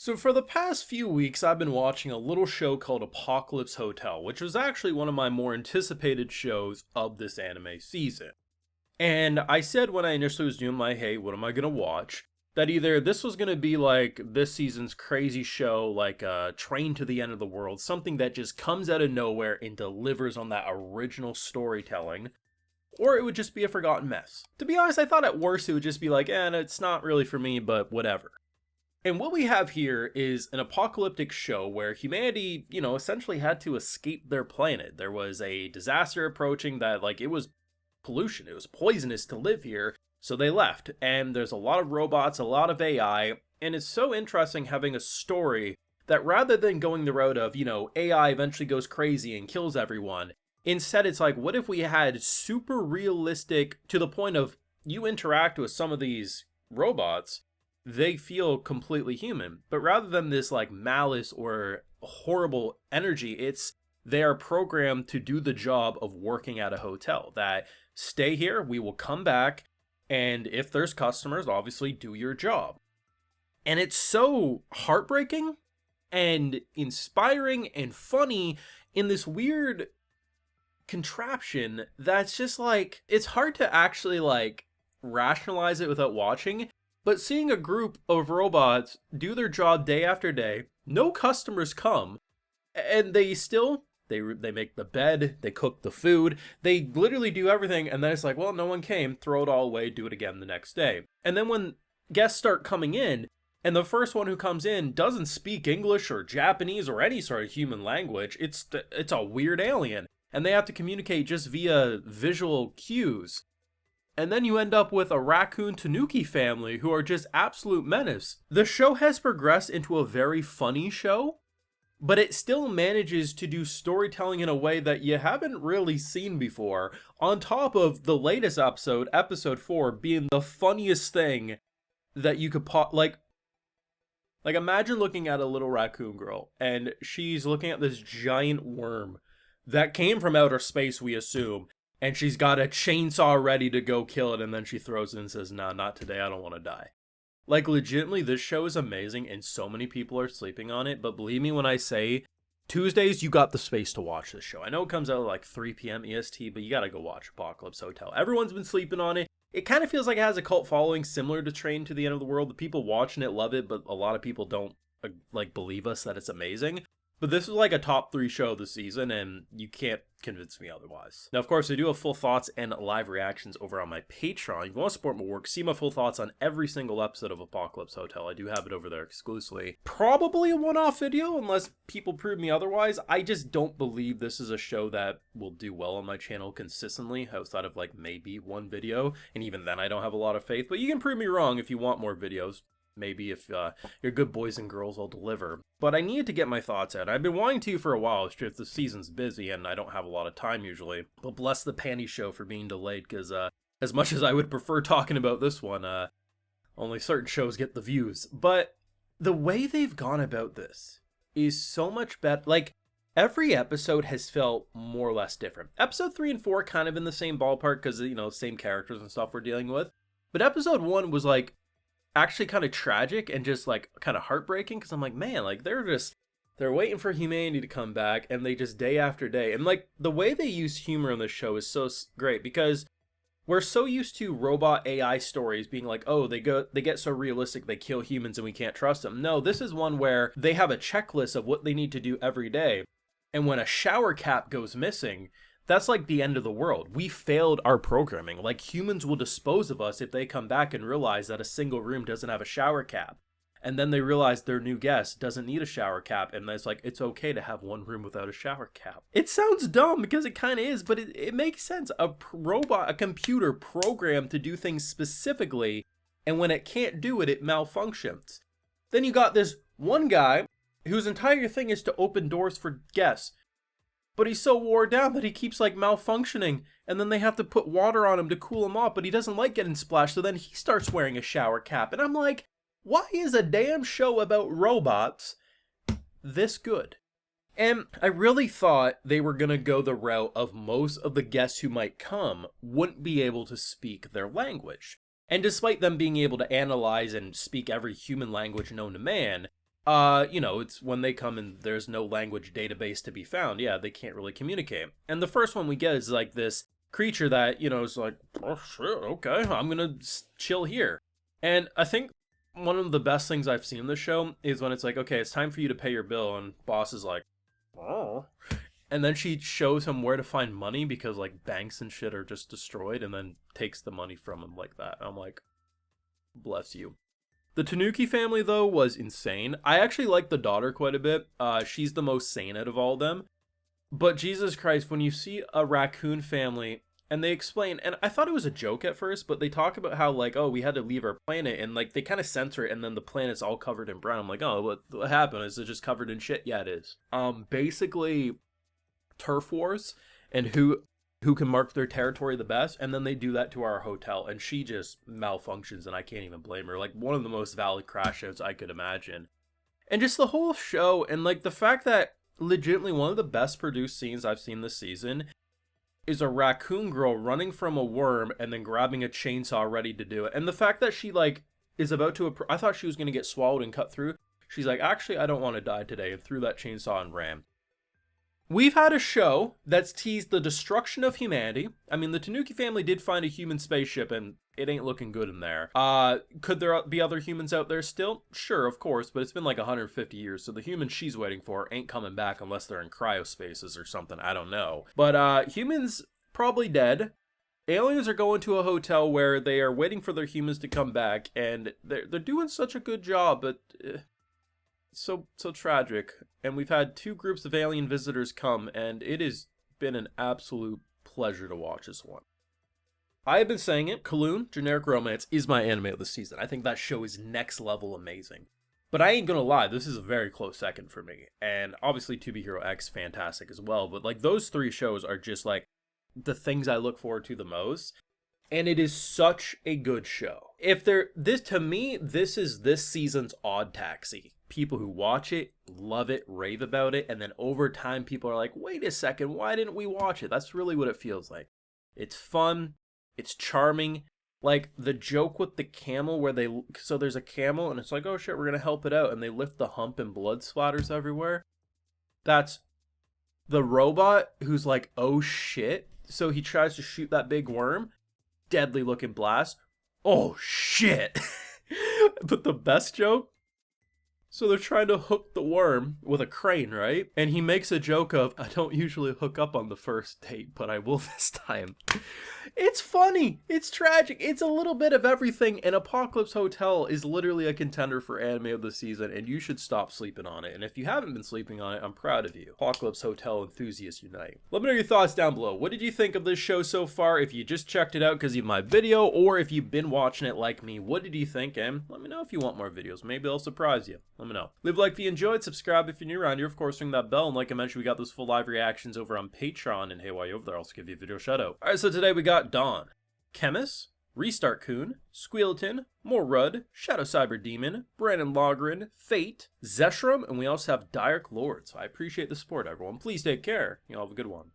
So for the past few weeks, I've been watching a little show called Apocalypse Hotel, which was actually one of my more anticipated shows of this anime season. And I said when I initially was doing my, hey, what am I gonna watch? That either this was gonna be like this season's crazy show, like Train to the End of the World, something that just comes out of nowhere and delivers on that original storytelling, or it would just be a forgotten mess. To be honest, I thought at worst it would just be like, it's not really for me, but whatever. And what we have here is an apocalyptic show where humanity, essentially had to escape their planet. There was a disaster approaching that, like, it was pollution, it was poisonous to live here, so they left. And there's a lot of robots, a lot of AI, and it's so interesting having a story that rather than going the road of, AI eventually goes crazy and kills everyone, instead it's like, what if we had super realistic to the point of you interact with some of these robots, they feel completely human. But rather than this like malice or horrible energy, it's they are programmed to do the job of working at a hotel. That stay here, we will come back, and if there's customers, obviously do your job. And it's so heartbreaking and inspiring and funny in this weird contraption that's just like it's hard to actually like rationalize it without watching. But seeing a group of robots do their job day after day, no customers come, and they make the bed, they cook the food, they literally do everything, and then it's like, well, no one came, throw it all away, do it again the next day. And then when guests start coming in, and the first one who comes in doesn't speak English or Japanese or any sort of human language, it's a weird alien, and they have to communicate just via visual cues. And then you end up with a raccoon tanuki family who are just absolute menace. The show has progressed into a very funny show, but it still manages to do storytelling in a way that you haven't really seen before, on top of the latest episode, episode 4, being the funniest thing that you could like imagine looking at a little raccoon girl, and she's looking at this giant worm that came from outer space, we assume, and she's got a chainsaw ready to go kill it, and then she throws it and says, nah, not today, I don't want to die. Like, legitimately, this show is amazing, and so many people are sleeping on it, but believe me when I say, Tuesdays, you got the space to watch this show. I know it comes out at like 3 p.m. EST, but you gotta go watch Apocalypse Hotel. Everyone's been sleeping on it. It kind of feels like it has a cult following similar to Train to the End of the World. The people watching it love it, but a lot of people don't, believe us that it's amazing. But this is like a top 3 show this season, and you can't convince me otherwise. Now, of course, I do have full thoughts and live reactions over on my Patreon. If you want to support my work, see my full thoughts on every single episode of Apocalypse Hotel. I do have it over there exclusively. Probably a one-off video, unless people prove me otherwise. I just don't believe this is a show that will do well on my channel consistently, outside of like maybe one video, and even then I don't have a lot of faith. But you can prove me wrong if you want more videos. Maybe if you're good boys and girls, I'll deliver. But I needed to get my thoughts out. I've been wanting to for a while. It's just the season's busy and I don't have a lot of time usually. But bless the panty show for being delayed, because as much as I would prefer talking about this one, only certain shows get the views. But the way they've gone about this is so much better. Like, every episode has felt more or less different. Episode 3 and 4 kind of in the same ballpark because, same characters and stuff we're dealing with. But episode 1 was like, actually kind of tragic and just like kind of heartbreaking, because I'm like, man, like they're waiting for humanity to come back, and they just day after day, and like the way they use humor on this show is so great, because we're so used to robot AI stories being like, oh, they get so realistic they kill humans and we can't trust them. No, this is one where they have a checklist of what they need to do every day, and when a shower cap goes missing, that's like the end of the world. We failed our programming. Like, humans will dispose of us if they come back and realize that a single room doesn't have a shower cap. And then they realize their new guest doesn't need a shower cap, and it's like, it's okay to have one room without a shower cap. It sounds dumb because it kind of is, but it makes sense. A robot, a computer programmed to do things specifically, and when it can't do it, it malfunctions. Then you got this one guy whose entire thing is to open doors for guests. But he's so worn down that he keeps like malfunctioning, and then they have to put water on him to cool him off, but he doesn't like getting splashed, so then he starts wearing a shower cap. And I'm like, why is a damn show about robots this good? And I really thought they were gonna go the route of most of the guests who might come wouldn't be able to speak their language. And despite them being able to analyze and speak every human language known to man, It's when they come and there's no language database to be found. Yeah, they can't really communicate. And the first one we get is like this creature that, is like, oh shit, okay, I'm gonna chill here. And I think one of the best things I've seen in this show is when it's like, okay, it's time for you to pay your bill, and boss is like, oh. And then she shows him where to find money because like banks and shit are just destroyed, and then takes the money from him like that. I'm like, bless you. The Tanuki family, though, was insane. I actually like the daughter quite a bit. She's the most sane out of all of them. But Jesus Christ, when you see a raccoon family, and they explain, and I thought it was a joke at first, but they talk about how, like, oh, we had to leave our planet, and, like, they kind of censor it, and then the planet's all covered in brown. I'm like, oh, what happened? Is it just covered in shit? Yeah, it is. Basically, turf wars, and who can mark their territory the best, and then they do that to our hotel, and she just malfunctions, and I can't even blame her. Like, one of the most valid crash outs I could imagine. And just the whole show, and like the fact that legitimately one of the best produced scenes I've seen this season is a raccoon girl running from a worm and then grabbing a chainsaw ready to do it. And the fact that she like is about to, I thought she was going to get swallowed and cut through. She's like, actually, I don't want to die today, and threw that chainsaw and ran. We've had a show that's teased the destruction of humanity. I mean, the Tanuki family did find a human spaceship, and it ain't looking good in there. Could there be other humans out there still? Sure, of course, but it's been like 150 years, so the humans she's waiting for ain't coming back unless they're in cryospaces or something. I don't know. But humans probably dead. Aliens are going to a hotel where they are waiting for their humans to come back, and they're doing such a good job, but so tragic. And we've had 2 groups of alien visitors come, and it has been an absolute pleasure to watch this one. I have been saying it, Kowloon, Generic Romance, is my anime of the season. I think that show is next level amazing. But I ain't gonna lie, this is a very close second for me. And obviously 2B Hero X, fantastic as well. But like those 3 shows are just like the things I look forward to the most. And it is such a good show. To me, this is this season's Odd Taxi. People who watch it, love it, rave about it, and then over time people are like, wait a second, why didn't we watch it? That's really what it feels like. It's fun, it's charming. Like the joke with the camel where so there's a camel and it's like, oh shit, we're gonna help it out, and they lift the hump and blood splatters everywhere. That's the robot who's like, oh shit. So he tries to shoot that big worm, deadly looking blast. Oh shit. But the best joke, so they're trying to hook the worm with a crane, right? And he makes a joke of, I don't usually hook up on the first date, but I will this time. It's funny. It's tragic. It's a little bit of everything. And Apocalypse Hotel is literally a contender for anime of the season, and you should stop sleeping on it. And if you haven't been sleeping on it, I'm proud of you. Apocalypse Hotel enthusiasts unite. Let me know your thoughts down below. What did you think of this show so far? If you just checked it out because of my video, or if you've been watching it like me, what did you think? And let me know if you want more videos. Maybe I'll surprise you. Let me know. Leave a like if you enjoyed, subscribe if you're new around here, of course ring that bell, and like I mentioned, we got those full live reactions over on Patreon, and hey, while you're over there, I'll also give you a video shout out. Alright, so today we got Dawn, Chemist, Restart Coon, Squealaton, more Rudd, Shadow Cyber Demon, Brandon Logren, Fate, Zeshram, and we also have Direk Lord. So I appreciate the support, everyone. Please take care. You all have a good one.